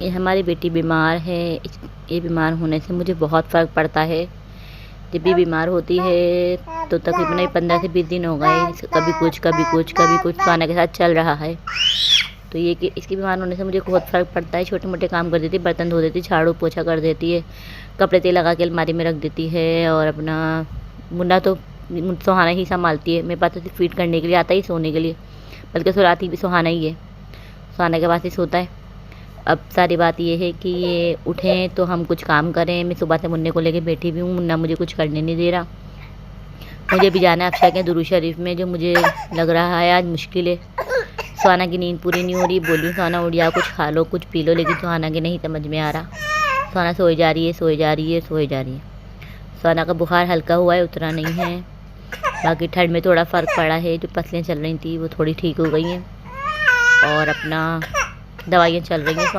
ये हमारी बेटी बीमार है। ये बीमार होने से मुझे बहुत फ़र्क पड़ता है। जब भी बीमार होती है तो तकरीबन 15 से 20 दिन हो गए, कभी कुछ कभी कुछ कभी कुछ खाने के साथ चल रहा है। तो ये कि इसकी बीमार होने से मुझे बहुत फ़र्क पड़ता है। छोटे मोटे काम कर देती है, बर्तन धो देती है, झाड़ू पोछा कर देती है, कपड़े तेल लगा के अलमारी में रख देती है। और अपना मुन्ना तो सुहाना ही संभालती है। मेरे पास तो सिर्फ फीड करने के लिए आता ही, सोने के लिए, बल्कि सुलाती भी सुहाना ही है। सुहाना के पास ही सोता है। अब सारी बात ये है कि ये उठें तो हम कुछ काम करें। मैं सुबह से मुन्ने को लेके बैठी भी हूँ, मुन्ना मुझे कुछ करने नहीं दे रहा। मुझे भी जाना है अफशा के दुरूद शरीफ में, जो मुझे लग रहा है आज मुश्किल है। सुहाना की नींद पूरी नहीं हो रही। बोली सुहाना उठ जाओ, कुछ खा लो, कुछ पी लो, लेकिन सुहाना के नहीं समझ में आ रहा। सुहाना सोई जा रही है, सोई जा रही है, सोई जा रही है। सुहाना का बुखार हल्का हुआ है, उतरा नहीं है। बाकी ठंड में थोड़ा फ़र्क पड़ा है। जो पसलियाँ चल रही थी वो थोड़ी ठीक हो गई हैं और अपना दवाइयाँ चल रही हैं।